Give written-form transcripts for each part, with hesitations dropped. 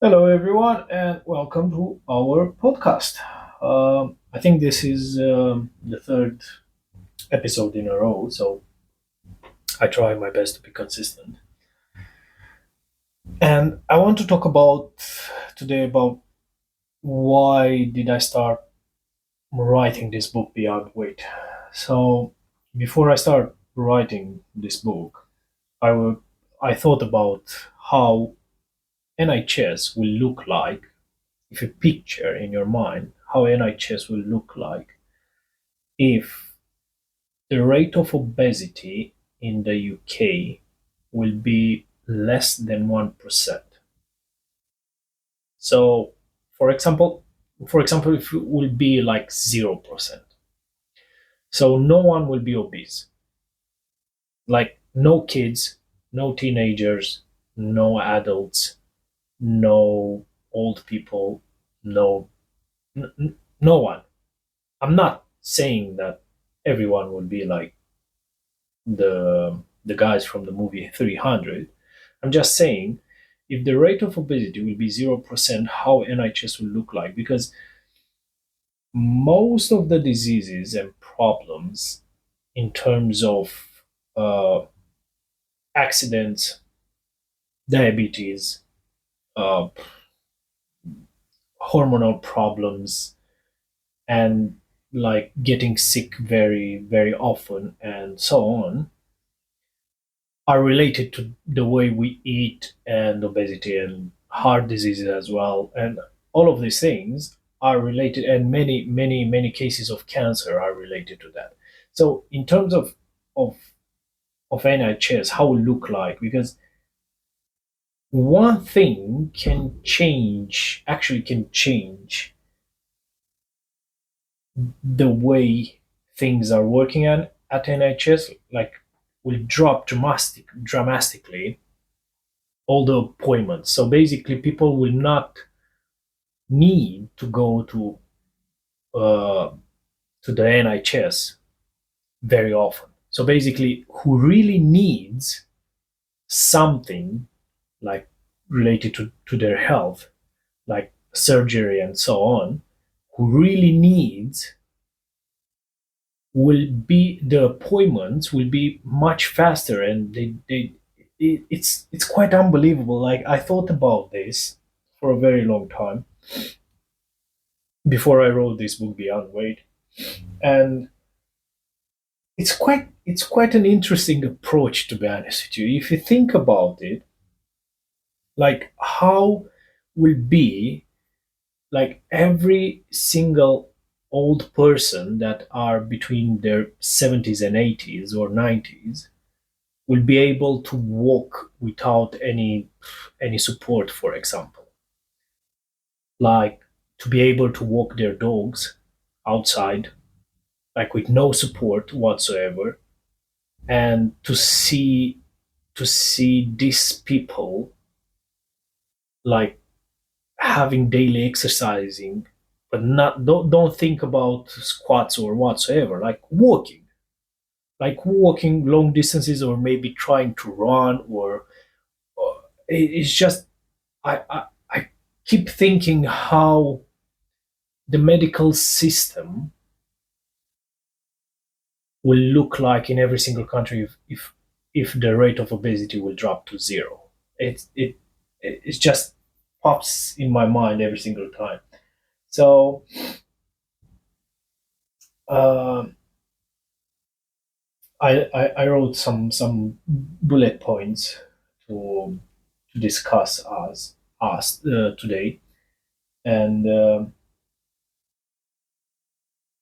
Hello, everyone, and welcome to our podcast. I think this is the third episode in a row, so I try my best to be consistent. And I want to talk about today about why did I start writing this book Beyond Weight. So before I start writing this book, I would I thought about how NHS will look like if you picture in your mind how NHS will look like if the rate of obesity in the UK will be less than 1%. So, for example, if it will be like 0%. So no one will be obese. Like no kids, no teenagers, no adults, no old people, no one. I'm not saying that everyone will be like the guys from the movie 300. I'm just saying if the rate of obesity will be 0%, how NHS will look like, because most of the diseases and problems in terms of uh, accidents, diabetes, uh, hormonal problems, and like getting sick very, very often, and so on, are related to the way we eat and obesity and heart diseases as well. And all of these things are related, and many cases of cancer are related to that. So in terms of of NHS, how it look like, because one thing can change the way things are working at NHS, like will drop dramatically all the appointments. So basically, people will not need to go uh, to the NHS very often. So basically, who really needs something like related to their health, like surgery and so on, who really needs will be the appointments will be much faster, and it's quite unbelievable. Like I thought about this for a very long time before I wrote this book Beyond Weight, and it's quite an interesting approach, to be honest with you. If you think about it, like how will be like every single old person that are between their 70s and 80s or 90s will be able to walk without any support, for example, like to be able to walk their dogs outside, like with no support whatsoever, and to see these people like having daily exercising, but not don't think about squats or whatsoever, like walking long distances, or maybe trying to run, or it's just I keep thinking how the medical system will look like in every single country if the rate of obesity will drop to zero. It just pops in my mind every single time. So um, I wrote some bullet points to to discuss us today, and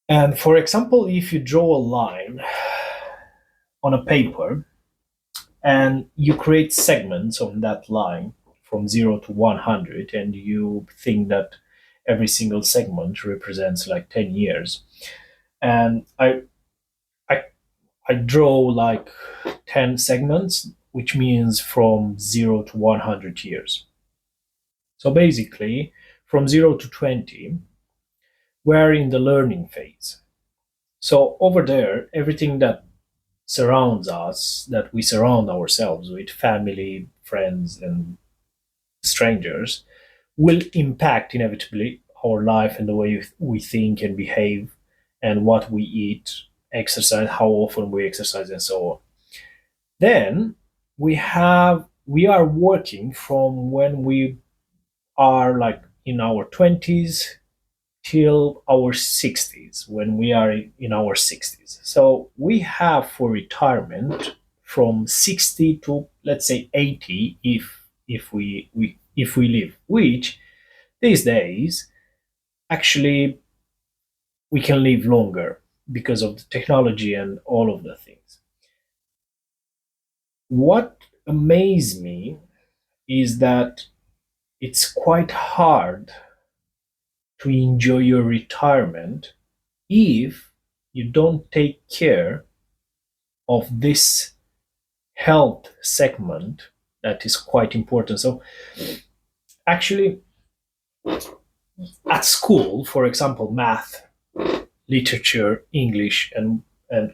and for example, if you draw a line on a paper and you create segments on that line from 0 to 100, and you think that every single segment represents like 10 years, and I, I draw like 10 segments, which means from 0 to 100 years. So basically, from 0 to 20, we're in the learning phase. So over there, everything that surrounds us, that we surround ourselves with, family, friends, and strangers, will impact inevitably our life and the way we think and behave and what we eat, exercise, how often we exercise, and so on. Then we are working from when we are like in our 20s till our 60s, when we are in our 60s. So we have for retirement from 60 to, let's say, 80, if we live, which these days actually we can live longer because of the technology and all of the things. What amazed me is that it's quite hard to enjoy your retirement if you don't take care of this health segment that is quite important. So, actually, at school, for example, math, literature, English, and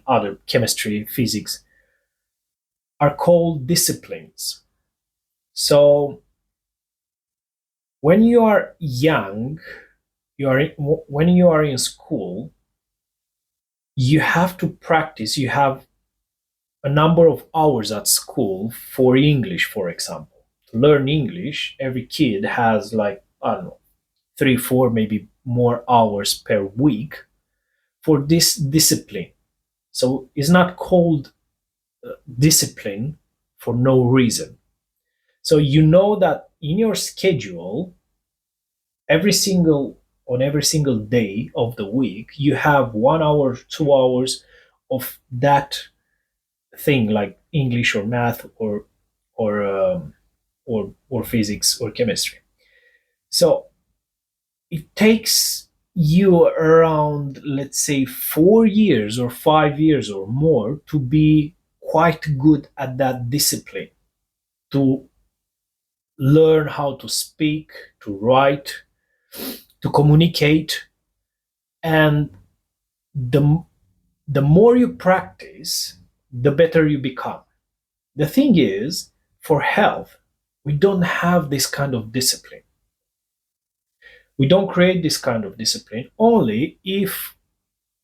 other chemistry, physics are called disciplines. So, when you are young, when you are in school, you have to practice. You have a number of hours at school for English, for example. To learn English, every kid has like, I don't know, 3, 4, maybe more hours per week for this discipline. So it's not called discipline for no reason. So you know that in your schedule, every single on every single day of the week, you have 1 hour, 2 hours of that thing like English or math or or physics or chemistry. So it takes you around, let's say, 4 years or 5 years or more to be quite good at that discipline, to learn how to speak, to write, to communicate, and the the more you practice, the better you become. The thing is, for health, we don't have this kind of discipline. We don't create this kind of discipline only if,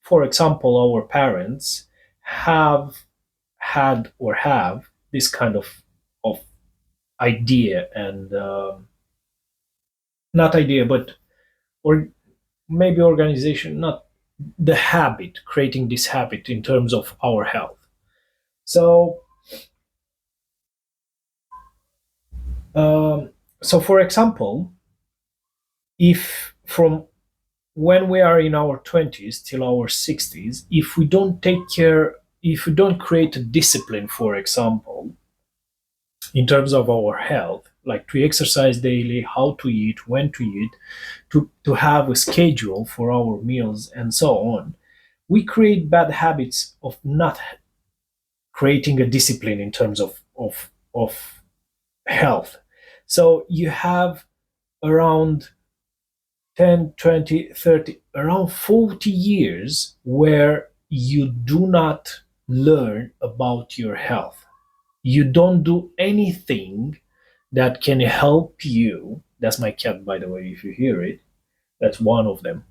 for example, our parents have had or have this kind of idea and not idea, but or maybe organization, not the habit, creating this habit in terms of our health. So, um, so for example, if from when we are in our 20s till our 60s, if we don't take care, if we don't create a discipline, for example, in terms of our health, like to exercise daily, how to eat, when to eat, to have a schedule for our meals, and so on, we create bad habits of not creating a discipline in terms of health. So you have around 10, 20, 30, around 40 years where you do not learn about your health. You don't do anything that can help you. That's my cat, by the way, if you hear it. That's one of them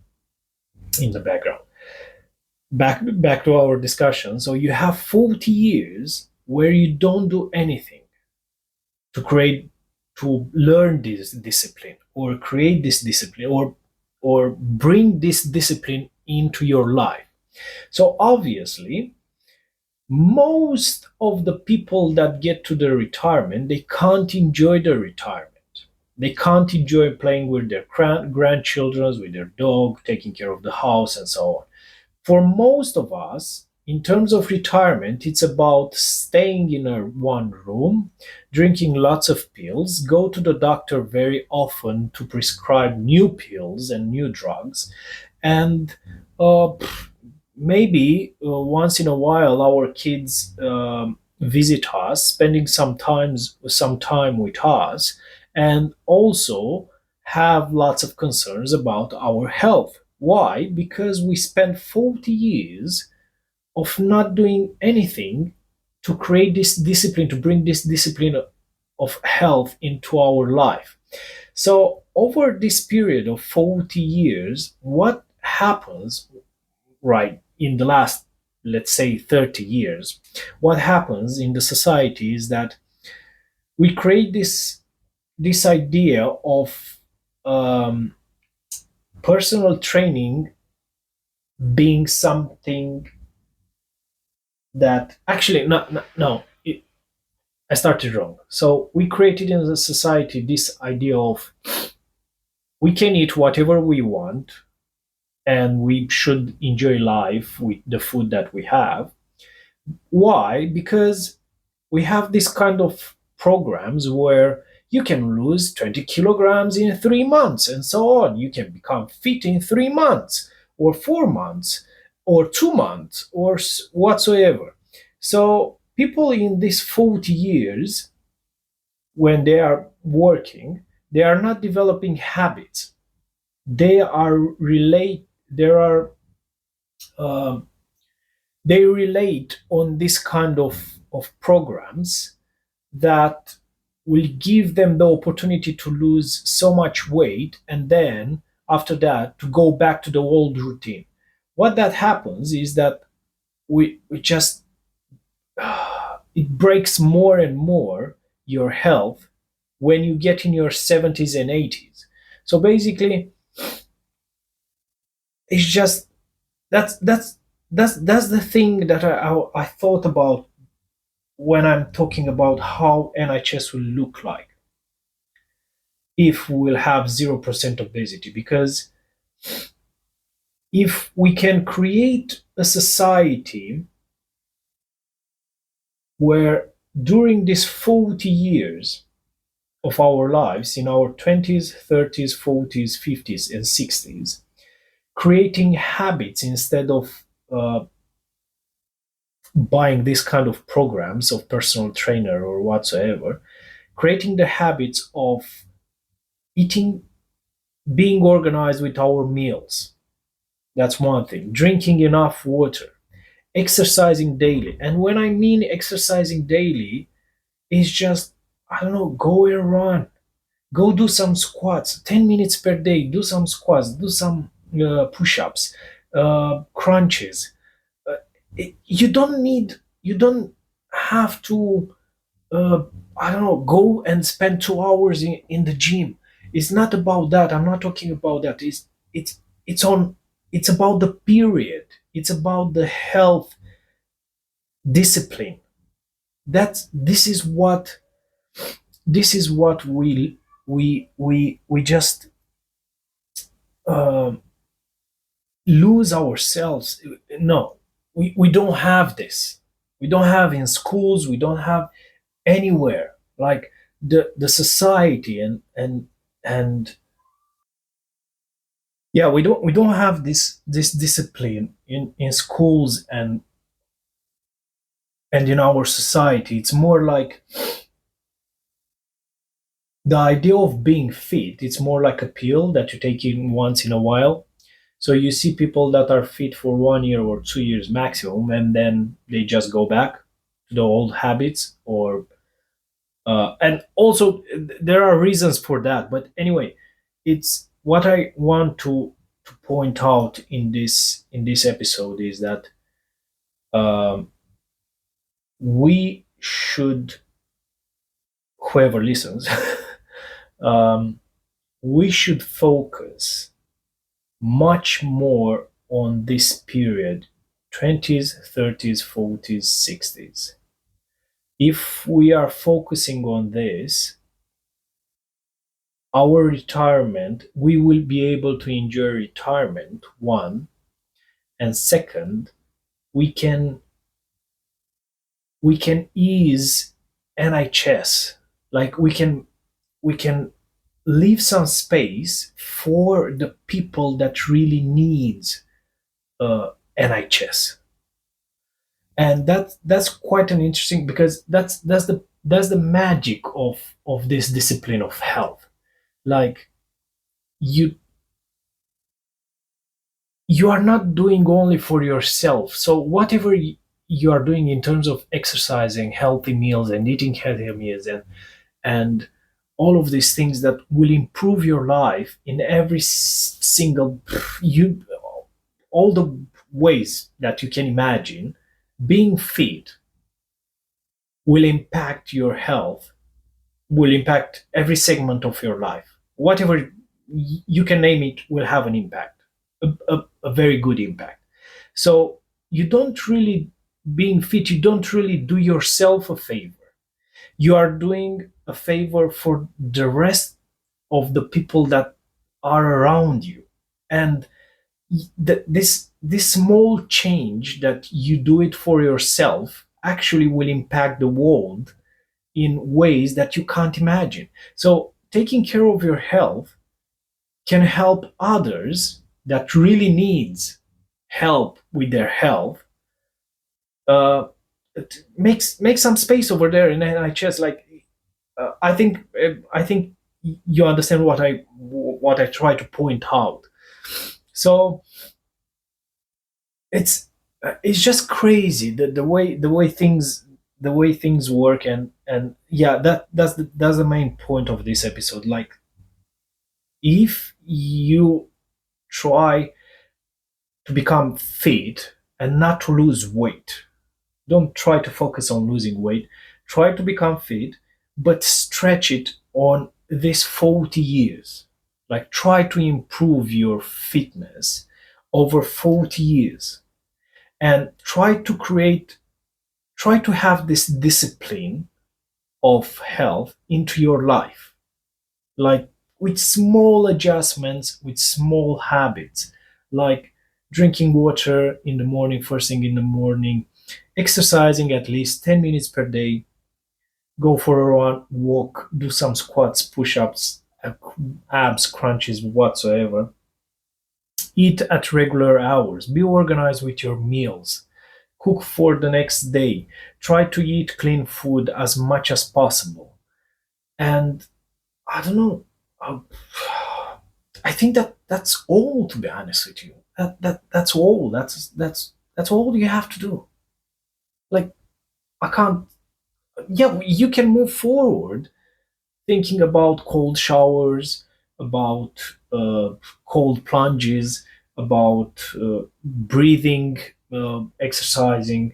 in the background. Back to our discussion. So you have 40 years where you don't do anything to create, to learn this discipline or create this discipline or bring this discipline into your life. So obviously, most of the people that get to their retirement, they can't enjoy their retirement. They can't enjoy playing with their grandchildren, with their dog, taking care of the house, and so on. For most of us, in terms of retirement, it's about staying in a one room, drinking lots of pills, go to the doctor very often to prescribe new pills and new drugs, and uh, maybe once in a while our kids visit us, spending some time with us, and also have lots of concerns about our health. Why? Because we spent 40 years of not doing anything to create this discipline, to bring this discipline of health into our life. So over this period of 40 years, what happens, right, in the last, let's say, 30 years, what happens in the society is that we create this idea of um, personal training being something that actually no, I started wrong. So we created in the society this idea of we can eat whatever we want and we should enjoy life with the food that we have. Why? Because we have this kind of programs where you can lose 20 kilograms in 3 months and so on. You can become fit in 3 months or 4 months or 2 months or whatsoever. So people in these 40 years, when they are working, they are not developing habits. They are relate. There are um, they relate on this kind of programs that will give them the opportunity to lose so much weight and then after that to go back to the old routine. What that happens is that we just it breaks more and more your health when you get in your 70s and 80s. So basically it's just that's the thing that I thought about when I'm talking about how NHS will look like if we'll have 0% obesity. Because if we can create a society where during these 40 years of our lives, in our 20s, 30s, 40s, 50s, and 60s, creating habits instead of buying this kind of programs of personal trainer or whatsoever, creating the habits of eating, being organized with our meals. That's one thing. Drinking enough water, exercising daily. And when I mean exercising daily, it's just, I don't know, go and run, go do some squats, 10 minutes per day, do some squats, do some push ups, crunches. Uh, you don't have to uh, I don't know, go and spend 2 hours in the gym. It's not about that. I'm not talking about that. It's it's on it's about the period. It's about the health discipline. That's this is what we just um lose ourselves. No, we don't have this. We don't have in schools. We don't have anywhere like the society and yeah, we don't have this discipline in schools and in our society. It's more like the idea of being fit. It's more like a pill that you take in once in a while. So you see people that are fit for 1 year or 2 years maximum and then they just go back to the old habits. Or and also there are reasons for that, but anyway, it's what I want to point out in this episode is that um, we should, whoever listens, um, we should focus much more on this period, 20s, 30s, 40s, 60s. If we are focusing on this, our retirement, we will be able to enjoy retirement, one, and second, we can we can ease NHS. Like we can leave some space for the people that really needs NHS. And that's quite an interesting, because that's the magic of this discipline of health. Like you you are not doing only for yourself. So whatever you are doing in terms of exercising, healthy meals, and eating healthy meals, and all of these things that will improve your life in every single you all the ways that you can imagine. Being fit will impact your health, will impact every segment of your life. Whatever you can name it will have an impact, a very good impact. So you don't really, being fit, you don't really do yourself a favor. You are doing a favor for the rest of the people that are around you. And this small change that you do it for yourself actually will impact the world in ways that you can't imagine. So taking care of your health can help others that really needs help with their health. uh, make some space over there in NHS. Like, I think you understand what I try to point out. So it's just crazy the way things work. And yeah, that's the main point of this episode. Like, if you try to become fit and not to lose weight, don't try to focus on losing weight. Try to become fit, but stretch it on this 40 years. Like, try to improve your fitness over 40 years, and try to have this discipline of health into your life, like with small adjustments, with small habits, like drinking water in the morning, first thing in the morning, exercising at least 10 minutes per day, go for a run, walk, do some squats, push ups, abs, crunches, whatsoever. Eat at regular hours, be organized with your meals, cook for the next day, try to eat clean food as much as possible. And I don't know. um, I think that's all. To be honest with you, that's all. That's all you have to do. Like, I can't. Yeah, you can move forward thinking about cold showers, about cold plunges, about breathing exercises,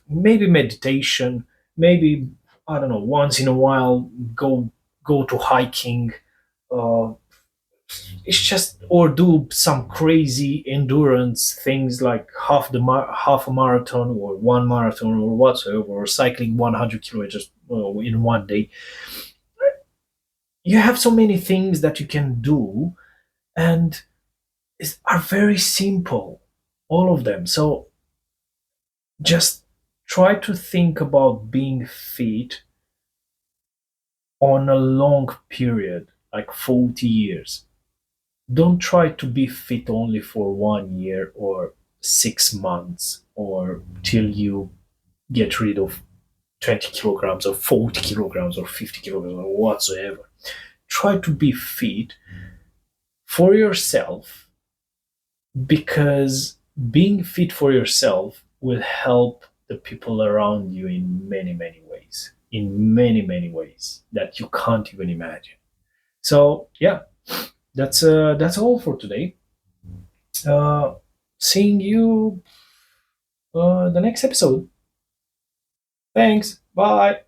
maybe meditation, maybe, I don't know, once in a while go to hiking. Uh, it's just, or do some crazy endurance things like half a marathon or one marathon or whatsoever, or cycling 100 kilometers in one day. You have so many things that you can do, and are very simple, all of them. So just try to think about being fit on a long period, like 40 years. Don't try to be fit only for 1 year or 6 months, or till you get rid of 20 kilograms or 40 kilograms or 50 kilograms or whatsoever. Try to be fit for yourself, because being fit for yourself will help the people around you in many, many ways. In many, many ways that you can't even imagine. So yeah, that's all for today. Uh, Seeing you the next episode. Thanks. Bye.